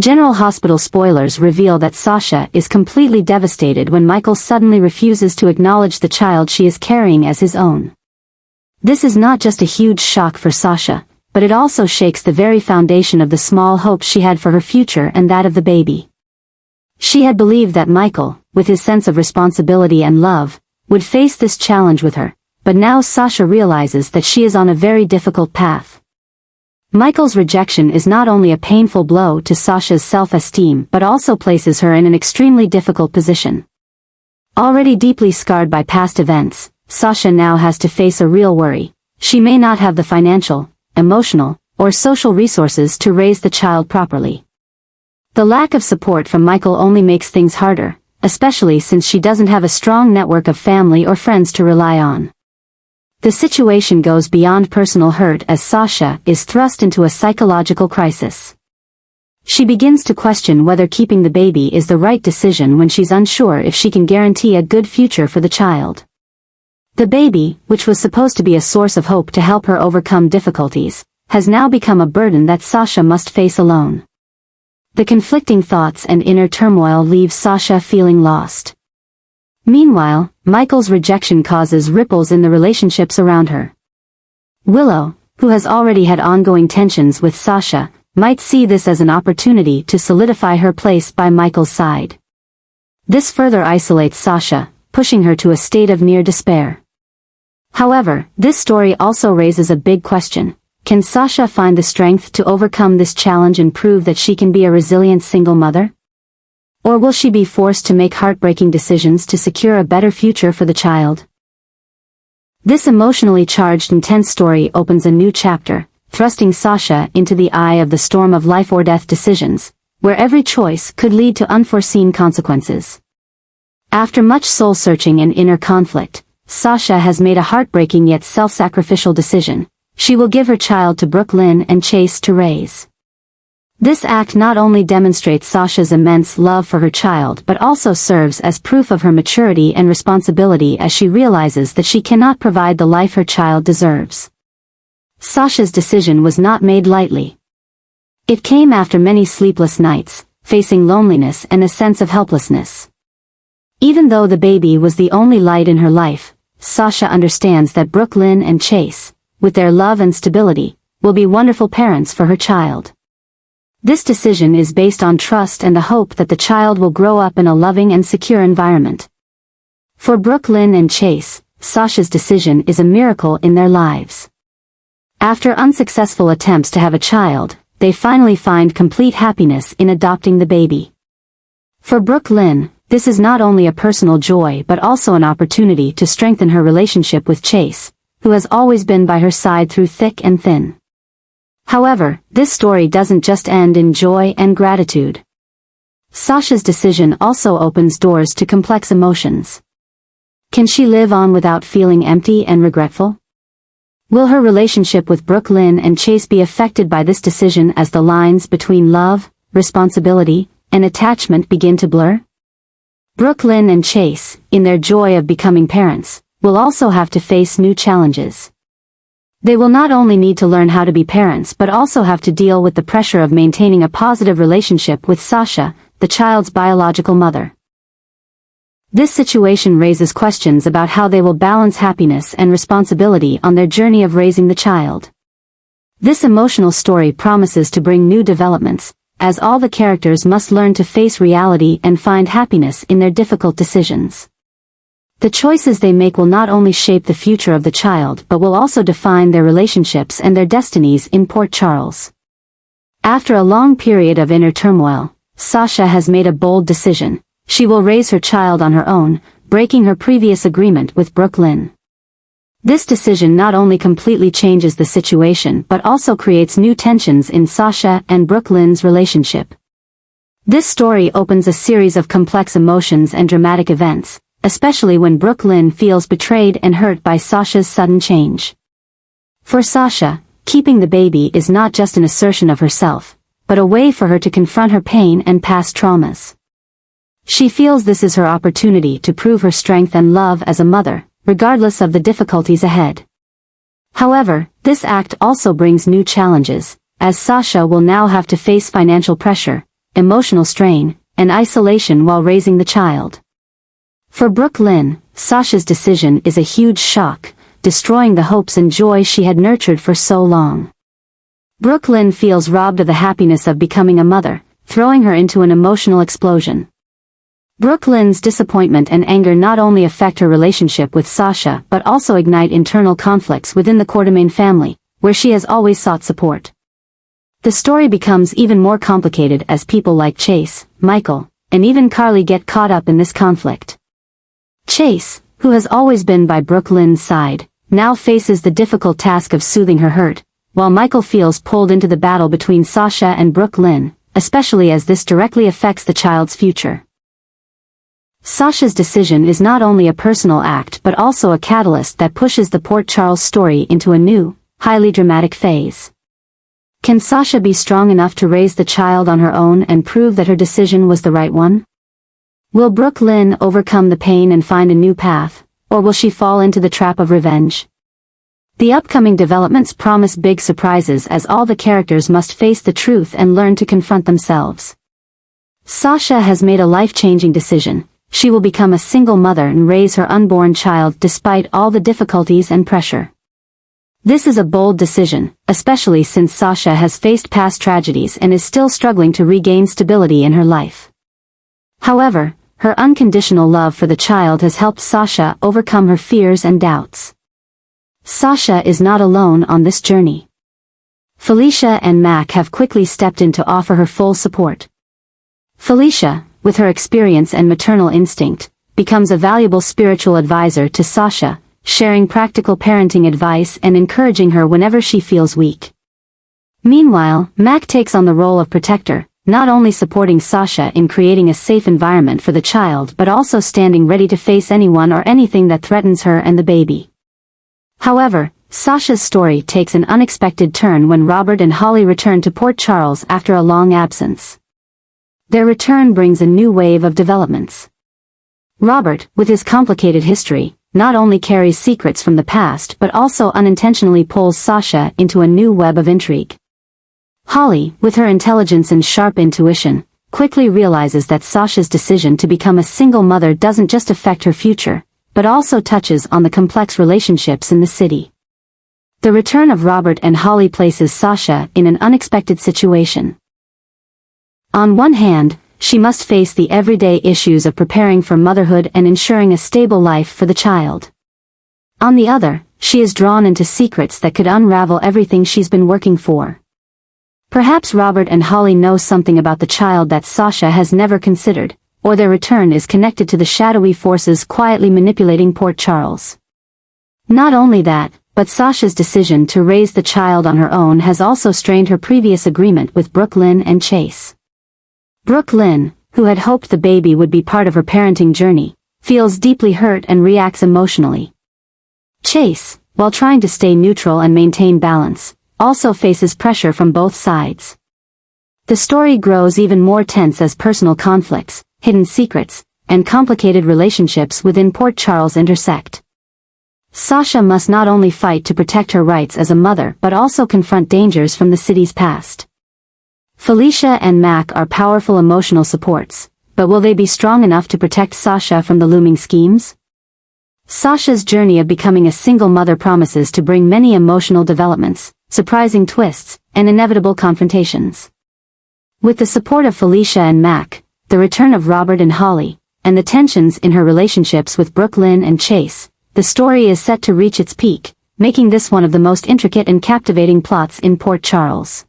General Hospital spoilers reveal that Sasha is completely devastated when Michael suddenly refuses to acknowledge the child she is carrying as his own. This is not just a huge shock for Sasha, but it also shakes the very foundation of the small hopes she had for her future and that of the baby. She had believed that Michael, with his sense of responsibility and love, would face this challenge with her, but now Sasha realizes that she is on a very difficult path. Michael's rejection is not only a painful blow to Sasha's self-esteem but also places her in an extremely difficult position. Already deeply scarred by past events, Sasha now has to face a real worry. She may not have the financial, emotional, or social resources to raise the child properly. The lack of support from Michael only makes things harder, especially since she doesn't have a strong network of family or friends to rely on. The situation goes beyond personal hurt as Sasha is thrust into a psychological crisis. She begins to question whether keeping the baby is the right decision when she's unsure if she can guarantee a good future for the child. The baby, which was supposed to be a source of hope to help her overcome difficulties, has now become a burden that Sasha must face alone. The conflicting thoughts and inner turmoil leave Sasha feeling lost. Meanwhile, Michael's rejection causes ripples in the relationships around her. Willow, who has already had ongoing tensions with Sasha, might see this as an opportunity to solidify her place by Michael's side. This further isolates Sasha, pushing her to a state of near despair. However, this story also raises a big question. Can Sasha find the strength to overcome this challenge and prove that she can be a resilient single mother? Or will she be forced to make heartbreaking decisions to secure a better future for the child? This emotionally charged intense story opens a new chapter, thrusting Sasha into the eye of the storm of life or death decisions, where every choice could lead to unforeseen consequences. After much soul-searching and inner conflict, Sasha has made a heartbreaking yet self-sacrificial decision. She will give her child to Brook Lynn and Chase to raise. This act not only demonstrates Sasha's immense love for her child but also serves as proof of her maturity and responsibility as she realizes that she cannot provide the life her child deserves. Sasha's decision was not made lightly. It came after many sleepless nights, facing loneliness and a sense of helplessness. Even though the baby was the only light in her life, Sasha understands that Brook Lynn and Chase, with their love and stability, will be wonderful parents for her child. This decision is based on trust and the hope that the child will grow up in a loving and secure environment. For Brook Lynn and Chase, Sasha's decision is a miracle in their lives. After unsuccessful attempts to have a child, they finally find complete happiness in adopting the baby. For Brook Lynn, this is not only a personal joy but also an opportunity to strengthen her relationship with Chase, who has always been by her side through thick and thin. However, this story doesn't just end in joy and gratitude. Sasha's decision also opens doors to complex emotions. Can she live on without feeling empty and regretful? Will her relationship with Brook Lynn and Chase be affected by this decision as the lines between love, responsibility, and attachment begin to blur? Brook Lynn and Chase, in their joy of becoming parents, will also have to face new challenges. They will not only need to learn how to be parents but also have to deal with the pressure of maintaining a positive relationship with Sasha, the child's biological mother. This situation raises questions about how they will balance happiness and responsibility on their journey of raising the child. This emotional story promises to bring new developments, as all the characters must learn to face reality and find happiness in their difficult decisions. The choices they make will not only shape the future of the child but will also define their relationships and their destinies in Port Charles. After a long period of inner turmoil, Sasha has made a bold decision. She will raise her child on her own, breaking her previous agreement with Brook Lynn. This decision not only completely changes the situation but also creates new tensions in Sasha and Brook Lynn's relationship. This story opens a series of complex emotions and dramatic events, especially when Brook Lynn feels betrayed and hurt by Sasha's sudden change. For Sasha, keeping the baby is not just an assertion of herself, but a way for her to confront her pain and past traumas. She feels this is her opportunity to prove her strength and love as a mother, regardless of the difficulties ahead. However, this act also brings new challenges, as Sasha will now have to face financial pressure, emotional strain, and isolation while raising the child. For Brook Lynn, Sasha's decision is a huge shock, destroying the hopes and joy she had nurtured for so long. Brook Lynn feels robbed of the happiness of becoming a mother, throwing her into an emotional explosion. Brook Lynn's disappointment and anger not only affect her relationship with Sasha but also ignite internal conflicts within the Quartermain family, where she has always sought support. The story becomes even more complicated as people like Chase, Michael, and even Carly get caught up in this conflict. Chase, who has always been by Brook Lynn's side, now faces the difficult task of soothing her hurt, while Michael feels pulled into the battle between Sasha and Brook Lynn, especially as this directly affects the child's future. Sasha's decision is not only a personal act but also a catalyst that pushes the Port Charles story into a new, highly dramatic phase. Can Sasha be strong enough to raise the child on her own and prove that her decision was the right one? Will Brook Lynn overcome the pain and find a new path, or will she fall into the trap of revenge? The upcoming developments promise big surprises as all the characters must face the truth and learn to confront themselves. Sasha has made a life-changing decision. She will become a single mother and raise her unborn child despite all the difficulties and pressure. This is a bold decision, especially since Sasha has faced past tragedies and is still struggling to regain stability in her life. However, her unconditional love for the child has helped Sasha overcome her fears and doubts. Sasha is not alone on this journey. Felicia and Mac have quickly stepped in to offer her full support. Felicia, with her experience and maternal instinct, becomes a valuable spiritual advisor to Sasha, sharing practical parenting advice and encouraging her whenever she feels weak. Meanwhile, Mac takes on the role of protector, not only supporting Sasha in creating a safe environment for the child but also standing ready to face anyone or anything that threatens her and the baby. However, Sasha's story takes an unexpected turn when Robert and Holly return to Port Charles after a long absence. Their return brings a new wave of developments. Robert, with his complicated history, not only carries secrets from the past but also unintentionally pulls Sasha into a new web of intrigue. Holly, with her intelligence and sharp intuition, quickly realizes that Sasha's decision to become a single mother doesn't just affect her future, but also touches on the complex relationships in the city. The return of Robert and Holly places Sasha in an unexpected situation. On one hand, she must face the everyday issues of preparing for motherhood and ensuring a stable life for the child. On the other, she is drawn into secrets that could unravel everything she's been working for. Perhaps Robert and Holly know something about the child that Sasha has never considered, or their return is connected to the shadowy forces quietly manipulating Port Charles. Not only that, but Sasha's decision to raise the child on her own has also strained her previous agreement with Brook Lynn and Chase. Brook Lynn, who had hoped the baby would be part of her parenting journey, feels deeply hurt and reacts emotionally. Chase, while trying to stay neutral and maintain balance, also faces pressure from both sides. The story grows even more tense as personal conflicts, hidden secrets, and complicated relationships within Port Charles intersect. Sasha must not only fight to protect her rights as a mother but also confront dangers from the city's past. Felicia and Mac are powerful emotional supports, but will they be strong enough to protect Sasha from the looming schemes? Sasha's journey of becoming a single mother promises to bring many emotional developments, surprising twists, and inevitable confrontations. With the support of Felicia and Mac, the return of Robert and Holly, and the tensions in her relationships with Brook Lynn and Chase, the story is set to reach its peak, making this one of the most intricate and captivating plots in Port Charles.